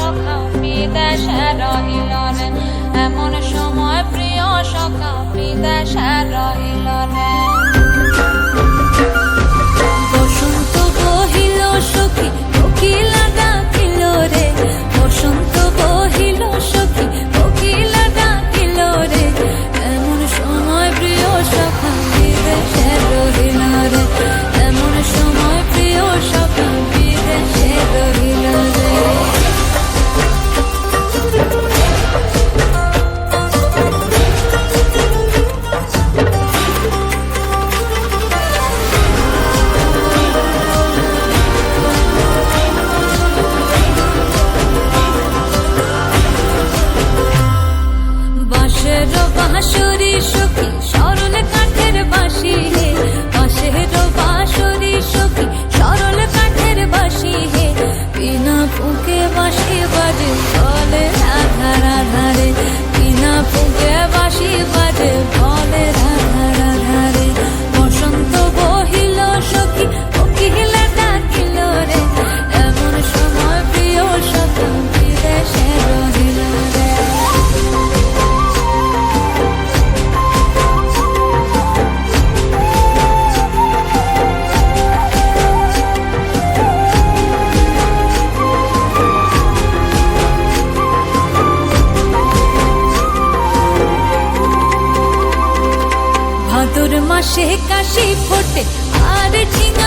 সখা বিদেশে রহিল রে, এমন সময় প্রিয় সখা বিদেশে রহিল রে। বসন্ত বহিল সখী কোকিলা ডাকিল রে, বসন্ত বহিল সখী কোকিলা ডাকিল রে, এমন সময় প্রিয় সখা বিদেশে রহিল রে, এমন সময় প্রিয় সখা বিদেশে রহিল রে। বাঁশের বাঁশরি সখী সরল কাঠের বাঁশি হে, বাঁশের বাঁশরি সখী সরল কাঠের বাঁশি হে, বিনা ফুঁকে বাঁশি বাজে বলে রাধা রাধা রে, বিনা ফুঁকে বাঁশি বাজে বলে রাধা রাধা রে। বসন্ত বহিল সখী কোকিলা ডাকিল রে, এমন সময় প্রিয় সখা বিদেশে রহিল রে। ভাদর মাসে কাশি ফোটে আর ঝিঙে